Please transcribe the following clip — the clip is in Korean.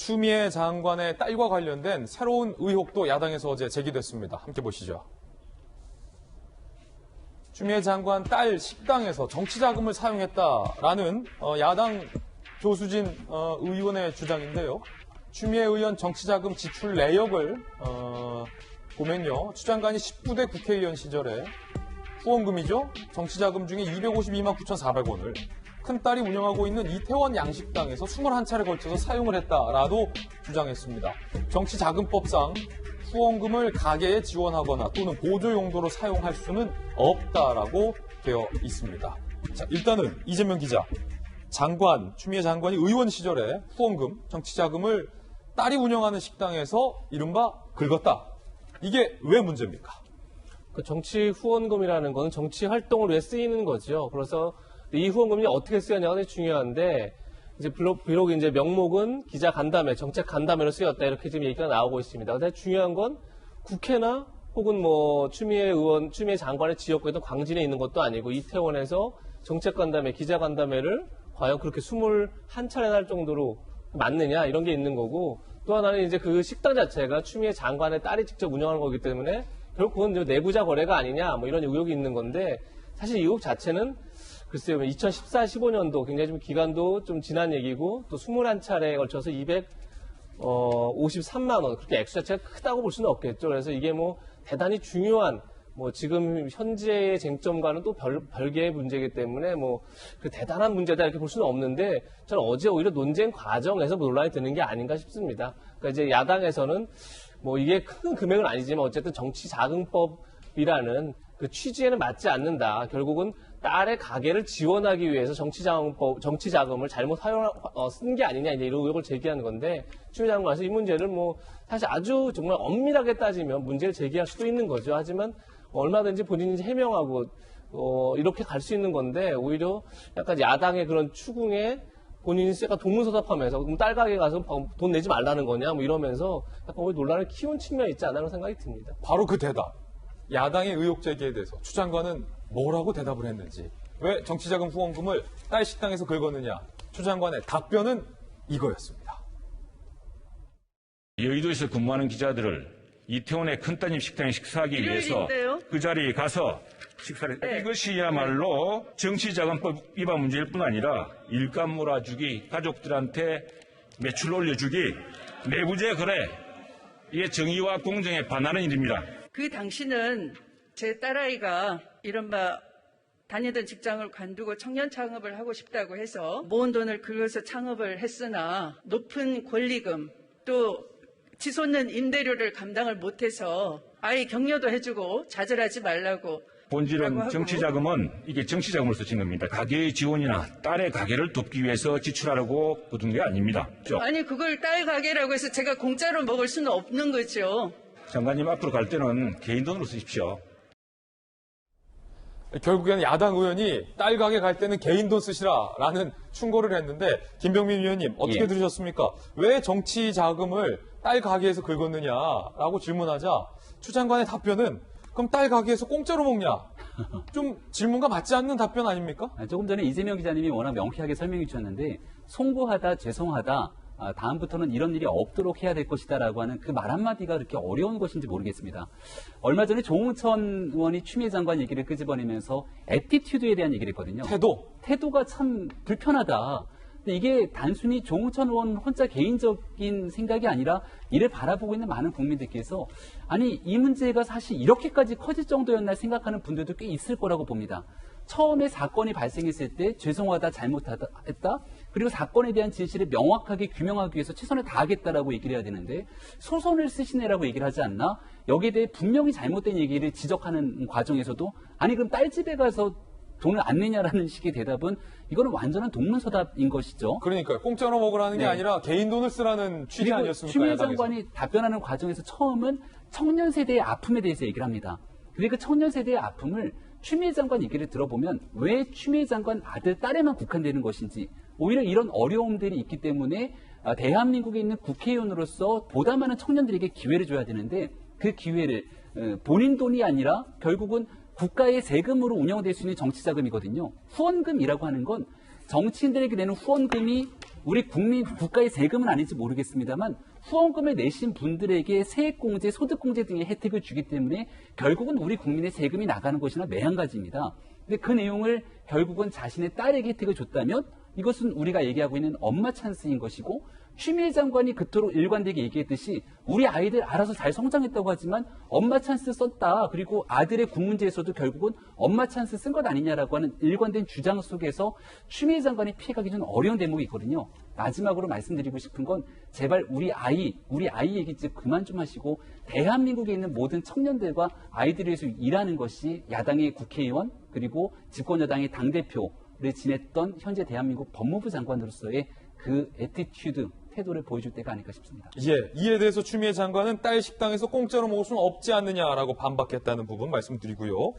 추미애 장관의 딸과 관련된 새로운 의혹도 야당에서 어제 제기됐습니다. 함께 보시죠. 추미애 장관 딸 식당에서 정치 자금을 사용했다라는 야당 조수진 의원의 주장인데요. 추미애 의원 정치 자금 지출 내역을 보면요. 추 장관이 19대 국회의원 시절에 후원금이죠. 정치 자금 중에 252만 9,400원을 큰딸이 운영하고 있는 이태원 양식당에서 21차례 걸쳐서 사용을 했다라도 주장했습니다. 정치자금법상 후원금을 가게에 지원하거나 또는 보조 용도로 사용할 수는 없다라고 되어 있습니다. 자, 일단은 이재명 기자, 추미애 장관이 의원 시절에 후원금, 정치자금을 딸이 운영하는 식당에서 이른바 긁었다. 이게 왜 문제입니까? 그 정치 후원금이라는 건 정치 활동을 위해 쓰이는 거죠. 그래서 이 후원금이 어떻게 쓰였냐가 되게 중요한데, 이제 비록 이제 명목은 기자 간담회, 정책 간담회로 쓰였다 이렇게 지금 얘기가 나오고 있습니다. 근데 중요한 건 국회나 혹은 뭐 추미애 장관의 지역구에도 광진에 있는 것도 아니고 이태원에서 정책 간담회, 기자 간담회를 과연 그렇게 21차례나 할 정도로 맞느냐 이런 게 있는 거고, 또 하나는 이제 그 식당 자체가 추미애 장관의 딸이 직접 운영하는 거기 때문에 결국 그건 내부자 거래가 아니냐 뭐 이런 의혹이 있는 건데, 사실 이 의혹 자체는 글쎄요, 2014-15년도 굉장히 좀 기간도 좀 지난 얘기고, 또 21차례에 걸쳐서 253만 원, 그렇게 액수 자체가 크다고 볼 수는 없겠죠. 그래서 이게 뭐 대단히 중요한, 뭐 지금 현재의 쟁점과는 또 별개의 문제이기 때문에 뭐 그 대단한 문제다 이렇게 볼 수는 없는데, 저는 어제 오히려 논쟁 과정에서 논란이 되는 게 아닌가 싶습니다. 그러니까 이제 야당에서는 뭐 이게 큰 금액은 아니지만 어쨌든 정치자금법이라는 그 취지에는 맞지 않는다. 결국은 딸의 가게를 지원하기 위해서 정치자금을 잘못 쓴 게 아니냐, 이제 이런 의혹을 제기하는 건데, 추미애 장관에서 이 문제를 뭐, 사실 아주 정말 엄밀하게 따지면 문제를 제기할 수도 있는 거죠. 하지만 얼마든지 본인이 해명하고, 이렇게 갈 수 있는 건데, 오히려 약간 야당의 그런 추궁에 본인이 약간 동문서답하면서, 딸 가게 가서 돈 내지 말라는 거냐, 뭐 이러면서 약간 오히려 논란을 키운 측면이 있지 않나라는 생각이 듭니다. 바로 그 대답. 야당의 의혹 제기에 대해서 추 장관은 뭐라고 대답을 했는지, 왜 정치자금 후원금을 딸 식당에서 긁었느냐, 추 장관의 답변은 이거였습니다. 여의도에서 근무하는 기자들을 이태원의 큰따님 식당에 식사하기 위해서 그 자리에 가서 식사를 했다. 네. 이것이야말로 정치자금법 위반 문제일 뿐 아니라 일감 몰아주기, 가족들한테 매출 올려주기, 내부재 거래, 이게 정의와 공정에 반하는 일입니다. 그 당시는 제 딸아이가 이른바 다니던 직장을 관두고 청년 창업을 하고 싶다고 해서 모은 돈을 긁어서 창업을 했으나 높은 권리금 또 치솟는 임대료를 감당을 못해서 아이 격려도 해주고 좌절하지 말라고. 본질은 정치자금은 이게 정치자금을 쓰신 겁니다. 가게의 지원이나 딸의 가게를 돕기 위해서 지출하라고 거둔 게 아닙니다. 그렇죠? 아니 그걸 딸 가게라고 해서 제가 공짜로 먹을 수는 없는 거죠. 장관님 앞으로 갈 때는 개인 돈으로 쓰십시오. 결국에는 야당 의원이 딸 가게 갈 때는 개인 돈 쓰시라라는 충고를 했는데, 김병민 위원님 어떻게 들으셨습니까? 왜 정치 자금을 딸 가게에서 긁었느냐라고 질문하자 추 장관의 답변은 그럼 딸 가게에서 공짜로 먹냐? 좀 질문과 맞지 않는 답변 아닙니까? 조금 전에 이재명 기자님이 워낙 명쾌하게 설명해 주셨는데, 송구하다, 죄송하다, 다음부터는 이런 일이 없도록 해야 될 것이다라고 하는 그 말 한마디가 그렇게 어려운 것인지 모르겠습니다. 얼마 전에 조응천 의원이 추미애 장관 얘기를 끄집어내면서 애티튜드에 대한 얘기를 했거든요. 태도가 참 불편하다. 근데 이게 단순히 조응천 의원 혼자 개인적인 생각이 아니라 이를 바라보고 있는 많은 국민들께서, 아니 이 문제가 사실 이렇게까지 커질 정도였나 생각하는 분들도 꽤 있을 거라고 봅니다. 처음에 사건이 발생했을 때 죄송하다, 잘못했다, 그리고 사건에 대한 진실을 명확하게 규명하기 위해서 최선을 다하겠다라고 얘기를 해야 되는데, 소선을 쓰시네라고 얘기를 하지 않나? 여기에 대해 분명히 잘못된 얘기를 지적하는 과정에서도, 아니 그럼 딸 집에 가서 돈을 안 내냐라는 식의 대답은 이거는 완전한 동문서답인 것이죠. 그러니까 공짜로 먹으라는 게 아니라 개인 돈을 쓰라는 취지 아니었습니까? 추미애 장관이 답변하는 과정에서 처음은 청년 세대의 아픔에 대해서 얘기를 합니다. 근데 그 청년 세대의 아픔을 추미애 장관 얘기를 들어보면 왜 추미애 장관 아들, 딸에만 국한되는 것인지, 오히려 이런 어려움들이 있기 때문에 대한민국에 있는 국회의원으로서 보다 많은 청년들에게 기회를 줘야 되는데, 그 기회를 본인 돈이 아니라 결국은 국가의 세금으로 운영될 수 있는 정치자금이거든요. 후원금이라고 하는 건 정치인들에게 내는 후원금이 우리 국가의 세금은 아닌지 모르겠습니다만 후원금을 내신 분들에게 세액공제, 소득공제 등의 혜택을 주기 때문에 결국은 우리 국민의 세금이 나가는 것이나 매한가지입니다. 근데 그 내용을 결국은 자신의 딸에게 혜택을 줬다면 이것은 우리가 얘기하고 있는 엄마 찬스인 것이고, 추미애 장관이 그토록 일관되게 얘기했듯이 우리 아이들 알아서 잘 성장했다고 하지만 엄마 찬스 썼다. 그리고 아들의 군 문제에서도 결국은 엄마 찬스 쓴 것 아니냐라고 하는 일관된 주장 속에서 추미애 장관이 피해가기 좀 어려운 대목이 있거든요. 마지막으로 말씀드리고 싶은 건 제발 우리 아이 얘기 좀 그만 좀 하시고 대한민국에 있는 모든 청년들과 아이들을 위해서 일하는 것이 야당의 국회의원 그리고 집권여당의 당대표를 지냈던 현재 대한민국 법무부 장관으로서의 그 애티튜드, 태도를 보여줄 때가 아닐까 싶습니다. 예, 이에 대해서 추미애 장관은 딸 식당에서 공짜로 먹을 수는 없지 않느냐라고 반박했다는 부분 말씀드리고요.